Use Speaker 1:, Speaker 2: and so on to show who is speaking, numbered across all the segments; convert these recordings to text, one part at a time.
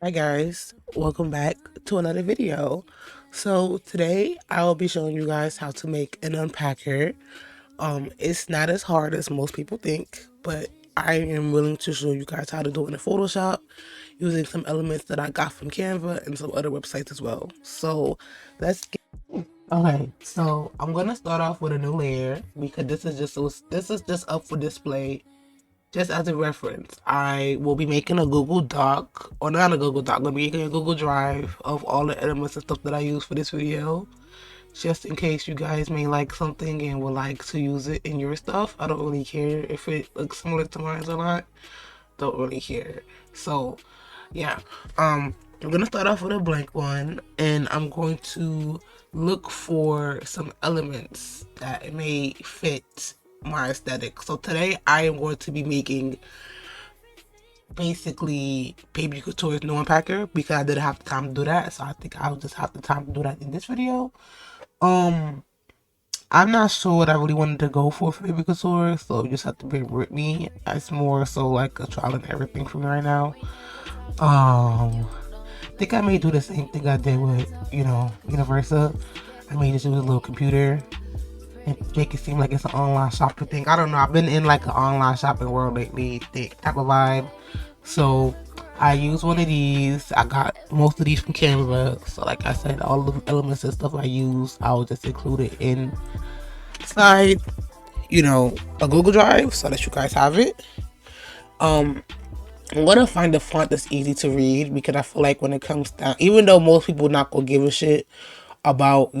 Speaker 1: Hi guys, welcome back to another video. So today I will be showing you guys how to make an unpacker. It's not as hard as most people think, but I am willing to show you guys how to do it in Photoshop using some elements that I got from Canva and some other websites as well. So let's get okay. So I'm gonna start off with a new layer because this is just up for display. Just as a reference, I will be making a Google Doc, or not a Google Doc, I'm going to be making a Google Drive of all the elements and stuff that I use for this video. Just in case you guys may like something and would like to use it in your stuff. I don't really care if it looks similar to mine or not. Don't really care. So, yeah. I'm going to start off with a blank one, and I'm going to look for some elements that may fit my aesthetic. So today I am going to be making basically Baby Couture's new Unpacker because I didn't have the time to do that, so I think I'll just have the time to do that in this video. I'm not sure what I really wanted to go for Baby Couture, so you just have to bear with me. It's more so like a trial and everything for me right now. I think I may do the same thing I did with, Universal. I may just use a little computer and make it seem like it's an online shopping thing. I don't know. I've been in like an online shopping world lately, type of vibe. So I use one of these. I got most of these from Canva. So like I said, all the elements and stuff I use, I'll just include it inside, a Google Drive so that you guys have it. I'm gonna find a font that's easy to read because I feel like when it comes down, even though most people not gonna give a shit about,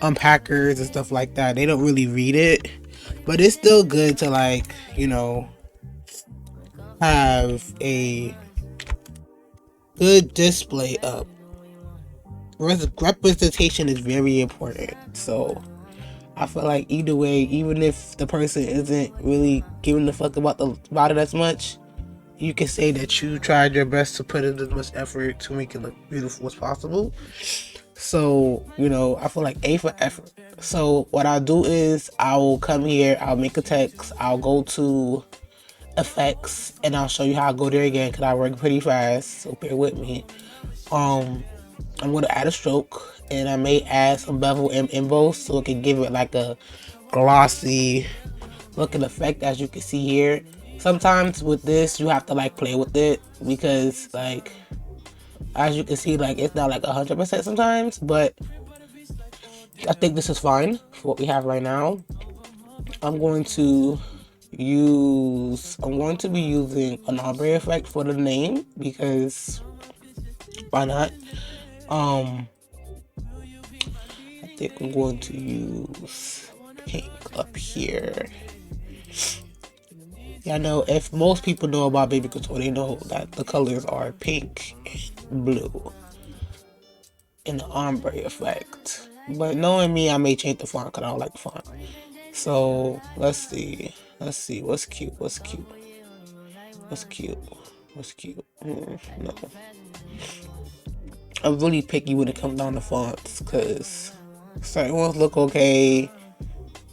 Speaker 1: unpackers and stuff like that, they don't really read it, but it's still good to have a good display up. Representation is very important, so I feel like either way, even if the person isn't really giving a fuck about it as much, you can say that you tried your best to put in as much effort to make it look beautiful as possible. So, I feel like A for effort. So what I'll do is I will come here, I'll make a text, I'll go to effects, and I'll show you how I go there again because I work pretty fast, so bear with me. I'm going to add a stroke, and I may add some bevel and emboss so it can give it like a glossy looking effect, as you can see here. Sometimes with this you have to like play with it because like as you can see, like it's not like 100% sometimes, but I think this is fine for what we have right now. I'm going to be using an ombre effect for the name because why not? I think I'm going to use pink up here. Yeah, I know if most people know about Baby Couture, they know that the colors are pink and blue in the ombre effect. But knowing me, I may change the font because I don't like the font. So let's see. What's cute? No. I'm really picky when it comes down to fonts because certain ones look okay,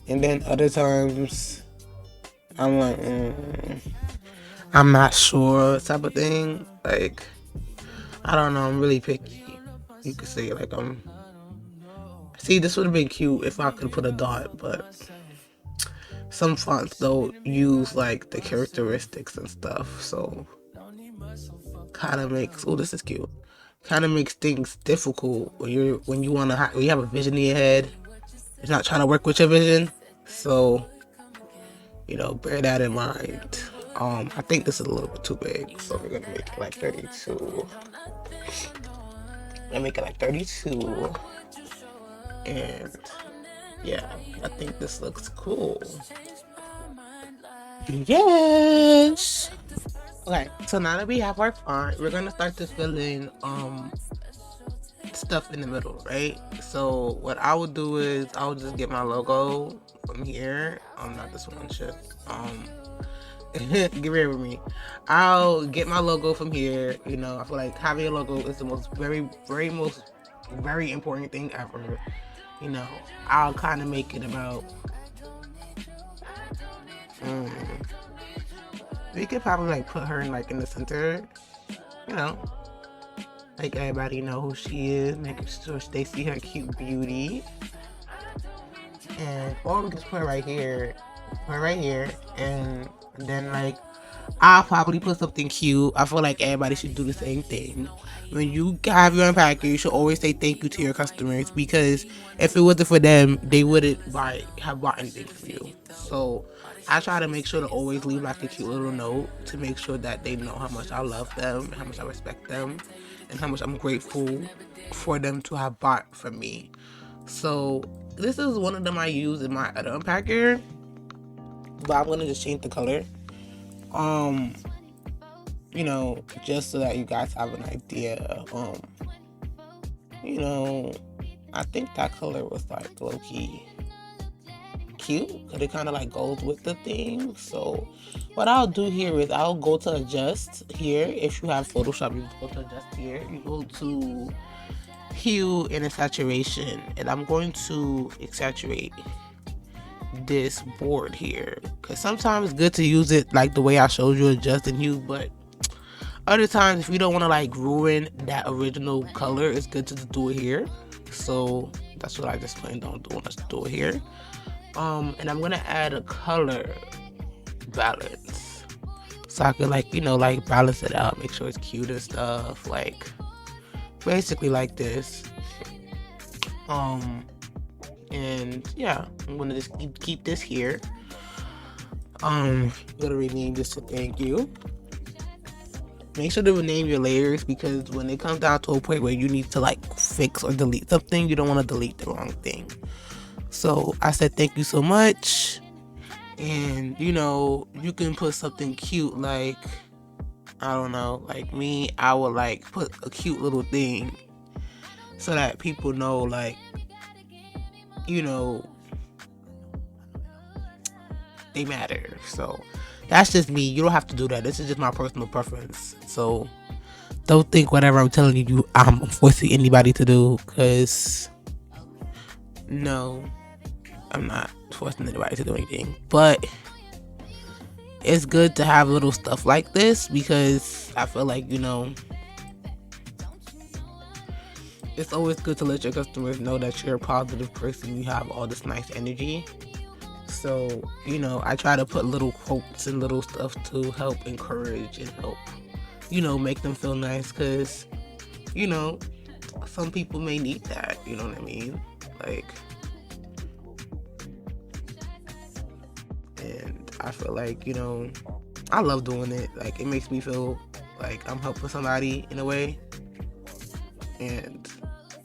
Speaker 1: and then other times I'm like, I'm not sure type of thing. Like, I don't know. I'm really picky. You could say like See, this would have been cute if I could put a dot, but some fonts don't use like the characteristics and stuff, so kind of makes this is cute. Kind of makes things difficult when you want to when you have a vision in your head. It's not trying to work with your vision, so bear that in mind. I think this is a little bit too big, so we're gonna make it like 32. I make it like 32, and yeah, I think this looks cool. Yes. Okay, so now that we have our font, we're gonna start to fill in stuff in the middle, right? So what I would do is I would just get my logo from here. Not this one, shit. Get here with me. I'll get my logo from here. I feel like having a logo is the most very important thing ever. I'll kind of make it about We could probably like put her in like in the center, you know, like everybody know who she is, making sure they see her cute beauty. And or we can just put her right here, and then like I'll probably put something cute. I feel like everybody should do the same thing. When you have your unpacker, you should always say thank you to your customers, because if it wasn't for them, they wouldn't have bought anything from you. So I try to make sure to always leave like a cute little note to make sure that they know how much I love them, how much I respect them, and how much I'm grateful for them to have bought from me. So this is one of them I use in my other unpacker, but I'm gonna just change the color. You know, just so that you guys have an idea. You know, I think that color was like low-key cute, because it kind of like goes with the thing. So what I'll do here is I'll go to adjust here. If you have Photoshop, you go to adjust here. You go to hue and saturation, and I'm going to exaggerate this board here, because sometimes it's good to use it like the way I showed you, adjusting hue, but other times if you don't want to like ruin that original color, it's good to just do it here. So that's what I just planned on doing. Let's do it here. And I'm gonna add a color balance, so I could like, you know, like balance it out, make sure it's cute and stuff, like basically like this. And yeah, I'm gonna just keep this here. I'm gonna rename this to thank you. Make sure to rename your layers, because when it comes down to a point where you need to like fix or delete something, you don't want to delete the wrong thing. So I said thank you so much, and you know, you can put something cute, like I don't know, like me, I would like put a cute little thing so that people know, like, you know, they matter. So that's just me. You don't have to do that. This is just my personal preference. So don't think whatever I'm telling you I'm forcing anybody to do, because no, I'm not forcing anybody to do anything. But it's good to have little stuff like this, because I feel like, you know, it's always good to let your customers know that you're a positive person, you have all this nice energy. So, you know, I try to put little quotes and little stuff to help encourage and help, you know, make them feel nice, because, you know, some people may need that, you know what I mean? Like, and I feel like, you know, I love doing it. Like, it makes me feel like I'm helping somebody in a way, and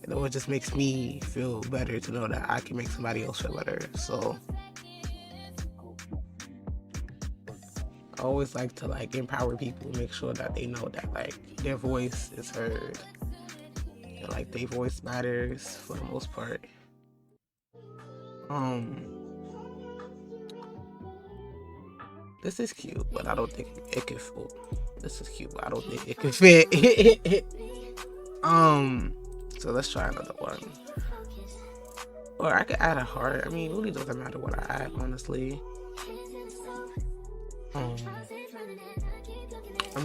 Speaker 1: you know, it just makes me feel better to know that I can make somebody else feel better. So I always like to like empower people, make sure that they know that like their voice is heard, and like their voice matters for the most part. This is cute, but I don't think it can fit. This is cute, but I don't think it can fit. So let's try another one. Or I could add a heart. I mean, it really doesn't matter what I add, honestly. I'm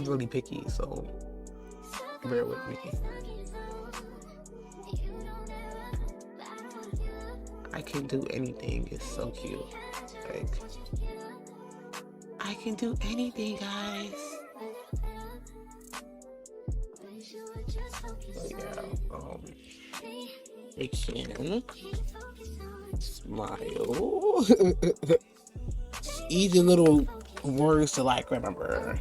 Speaker 1: really picky, so bear with me. I can do anything. It's so cute. Like, I can do anything, guys. So yeah, they can smile. Easy little words to like remember.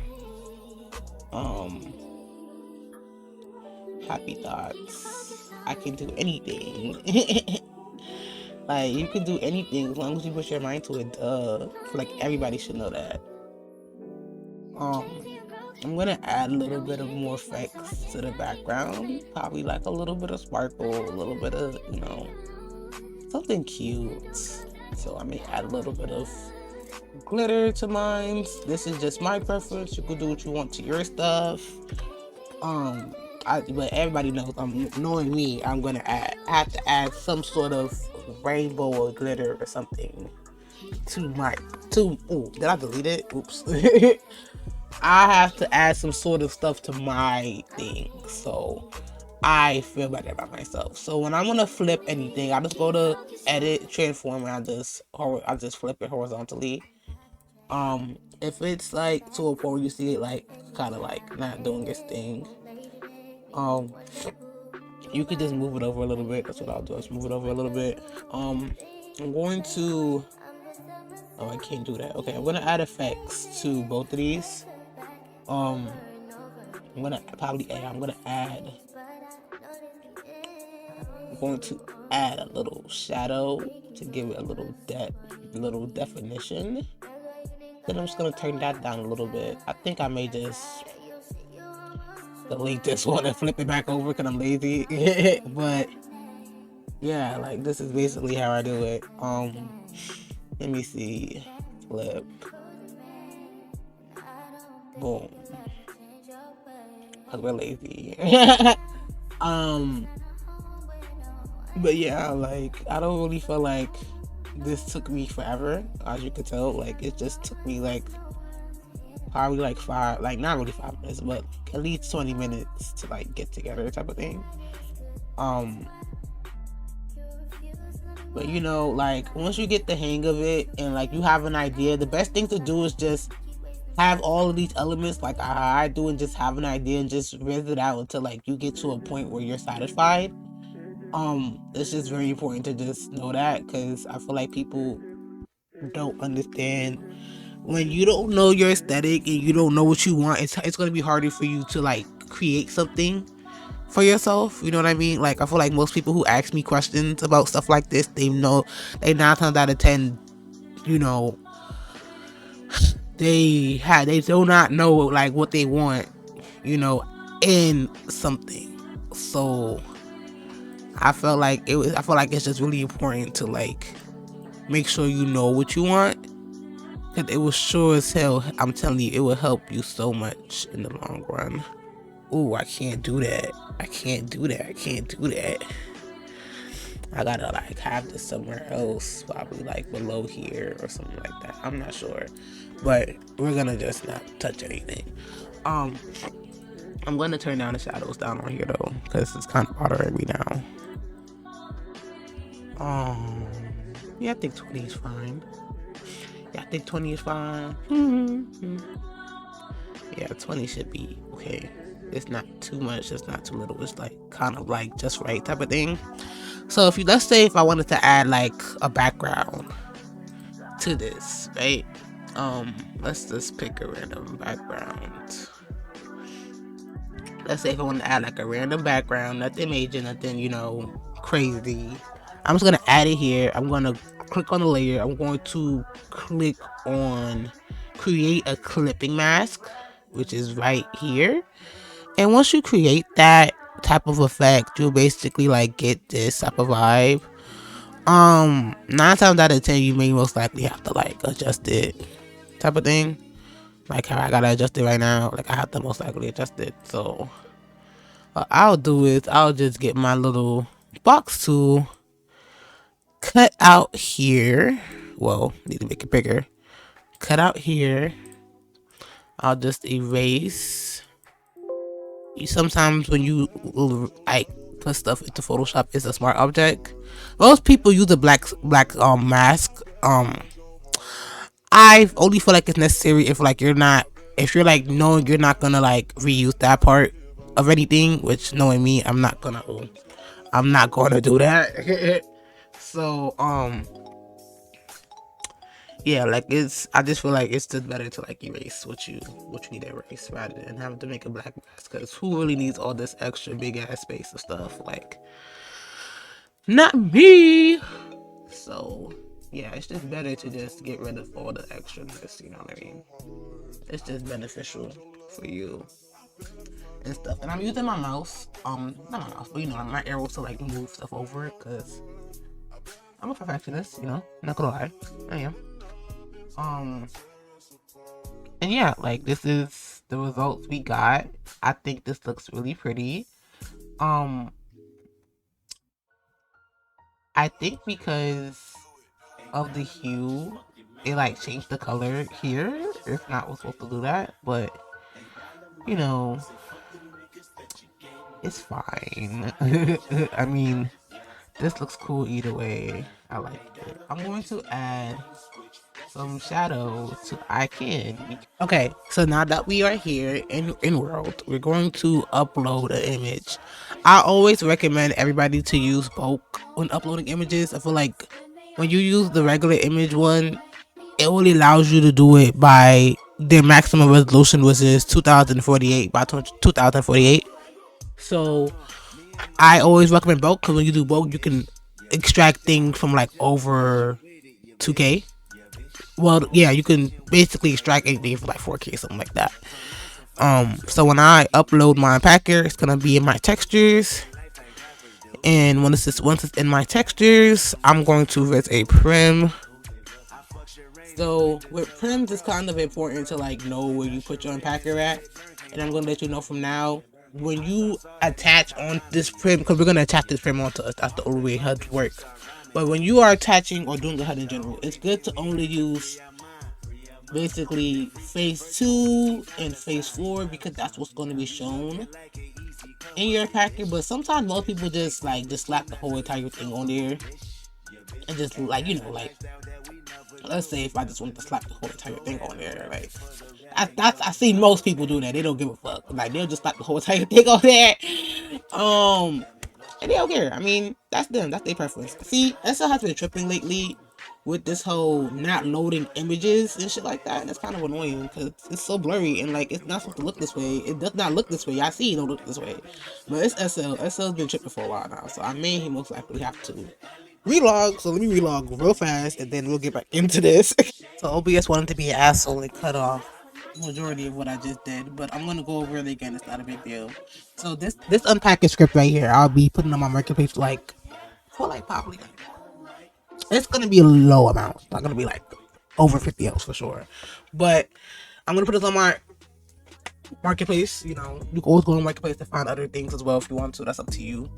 Speaker 1: Happy thoughts. I can do anything. Like, you can do anything as long as you put your mind to it. I feel like everybody should know that. I'm gonna add a little bit of more effects to the background. Probably like a little bit of sparkle, a little bit of, you know, something cute. So I may add a little bit of glitter to mine. This is just my preference. You can do what you want to your stuff. But everybody knows, knowing me, I'm gonna have to add some sort of rainbow or glitter or something ooh, did I delete it? Oops. I have to add some sort of stuff to my thing, so I feel better about myself. So when I want to flip anything, I just go to edit, transform, and I just flip it horizontally. If it's like to a point where you see it like kind of like not doing its thing, you could just move it over a little bit. That's what I'll do. Just move it over a little bit. I'm going to. Oh, I can't do that. Okay, I'm gonna add effects to both of these. I'm gonna add. I'm going to add a little shadow to give it a little definition. Then I'm just gonna turn that down a little bit. I think I may just delete this one and flip it back over because I'm lazy. But yeah, like this is basically how I do it. Let me see. Flip. Boom. Cause we're lazy. But yeah, like I don't really feel like this took me forever. As you could tell, like it just took me like probably like not really 5 minutes, but at least 20 minutes to like get together type of thing. But you know, like once you get the hang of it and like you have an idea, the best thing to do is just have all of these elements like I do, and just have an idea and just REZZ it out until like you get to a point where you're satisfied. It's just very important to just know that, because I feel like people don't understand when you don't know your aesthetic and you don't know what you want. It's going to be harder for you to like create something for yourself. You know what I mean? Like I feel like most people who ask me questions about stuff like this, they 9 times out of 10, you know, they do not know like what they want, you know, in something. So I feel like it's just really important to like make sure you know what you want, because it will sure as hell, I'm telling you, it will help you so much in the long run. Ooh, I can't do that. I gotta like have this somewhere else, probably like below here or something like that. I'm not sure, but we're gonna just not touch anything. I'm gonna turn down the shadows down on here though, because it's kind of bothering me now. Yeah, I think 20 is fine. Yeah, 20 should be okay. It's not too much, it's not too little. It's like kind of like just right type of thing. So let's say if I wanted to add like a background to this, right? Let's just pick a random background. Let's say if I want to add like a random background, nothing major, nothing, you know, crazy. I'm just gonna add it here. I'm gonna click on the layer. I'm going to click on create a clipping mask, which is right here. And once you create that type of effect, you'll basically like get this type of vibe. 9 times out of 10, you may most likely have to like adjust it, type of thing. Like how I gotta adjust it right now, like I have to most likely adjust it. So what I'll do is I'll just get my little box tool, cut out here. Well, need to make it bigger. Cut out here. I'll just erase. Sometimes when you like put stuff into Photoshop, it's a smart object. Most people use a black mask. I only feel like it's necessary if like you're like knowing you're not gonna like reuse that part of anything, which knowing me, I'm not gonna do that. So yeah, like I just feel like it's just better to like erase what you need to erase rather than having to make a black mask, because who really needs all this extra big ass space of stuff? Like, not me. So yeah, it's just better to just get rid of all the extraness, you know what I mean? It's just beneficial for you and stuff. And I'm using my mouse, not my mouse, but you know, my arrows to like move stuff over it, because I'm a perfectionist, you know, not gonna lie, I am. And yeah, like this is the results we got. I think this looks really pretty. I think because of the hue it like changed the color here. It's not supposed to do that, but you know, it's fine. I mean, this looks cool either way. I like it. I'm going to add some shadow to icon. Okay, so now that we are here in world, we're going to upload an image. I always recommend everybody to use bulk when uploading images. I feel like when you use the regular image one, it only allows you to do it by their maximum resolution, which is 2048 by 2048. So I always recommend bulk because when you do bulk, you can extract things from like over 2K. Well, yeah, you can basically extract anything from like 4K, something like that. So when I upload my Unpacker, it's gonna be in my textures, and once it's in my textures, I'm going to REZZ a PRIM. So with prims, it's kind of important to like know where you put your Unpacker at, and I'm gonna let you know from now. When you attach on this prim, because we're gonna attach this prim onto us, that's the only way HUDs work. But when you are attaching or doing the HUD in general, it's good to only use basically phase 2 and phase 4 because that's what's going to be shown in your packer. But sometimes most people just slap the whole entire thing on there and just like let's say if I just want to slap the whole entire thing on there, like I see most people do that. They don't give a fuck. Like they'll just slap the whole entire thing on there. And they don't care. I mean, that's them. That's their preference. See, SL has been tripping lately with this whole not loading images and shit like that. And it's kind of annoying because it's so blurry and like it's not supposed to look this way. It does not look this way. I see it don't look this way. But it's SL. SL's been tripping for a while now. So I may he most likely have to relog. So let me relog real fast and then we'll get back into this. So OBS wanted to be an asshole and cut off majority of what I just did, but I'm gonna go over it again. It's not a big deal. So this Unpacker script right here, I'll be putting on my marketplace for probably it's gonna be a low amount. It's not gonna be like over 50 else for sure. But I'm gonna put this on my marketplace. You know, you can always go on marketplace to find other things as well if you want to. That's up to you.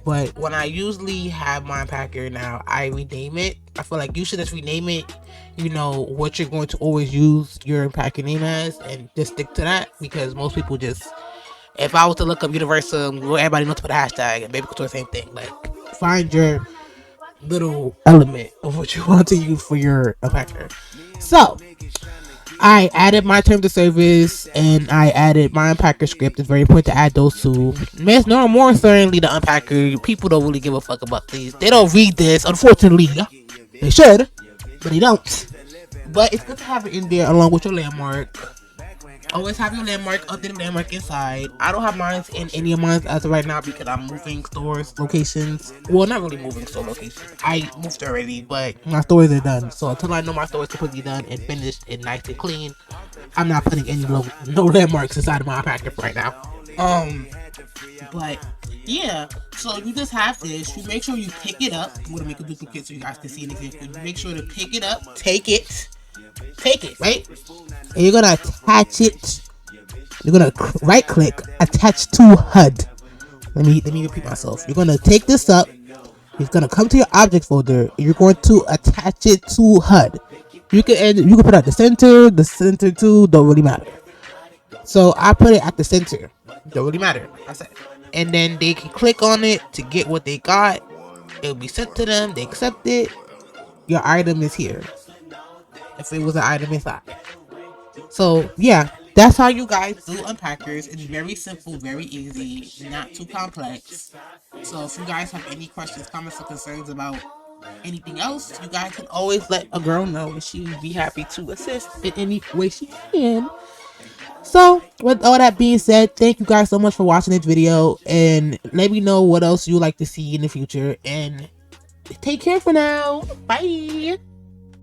Speaker 1: But when I usually have my Unpacker now, I rename it. I feel like you should just rename it, you know, what you're going to always use your Unpacker name as and just stick to that because most people just, if I was to look up Universal, everybody knows to put a hashtag and Baby Couture, same thing. Like, find your little element of what you want to use for your Unpacker. So, I added my terms of service and I added my Unpacker script. It's very important to add those two. More certainly the Unpacker. People don't really give a fuck about these. They don't read this, unfortunately. They should, but they don't. But it's good to have it in there along with your landmark. Always have your landmark, updated landmark inside. I don't have mine in any of mine as of right now because I'm moving stores, locations. Well, not really moving store locations. I moved already, but my stores are done. So until I know my store is completely done and finished and nice and clean, I'm not putting any no landmarks inside of my packet right now. But yeah, so you just have this. You make sure you pick it up. I'm gonna make a duplicate so you guys can see an example. You make sure to pick it up, take it, right? And you're gonna attach it. You're gonna right click, attach to HUD. Let me repeat myself. You're gonna take this up. It's gonna come to your object folder. And you're going to attach it to HUD. You can put it at the center too. Don't really matter. So I put it at the center. Don't really matter. I said, and then they can click on it to get what they got. It'll be sent to them. They accept it. Your item is here. If it was an item inside. So yeah, that's how you guys do Unpackers. It's very simple, very easy, not too complex. So if you guys have any questions, comments, or concerns about anything else, you guys can always let a girl know and she would be happy to assist in any way she can. So with all that being said, thank you guys so much for watching this video and let me know what else you like to see in the future and take care for now. Bye.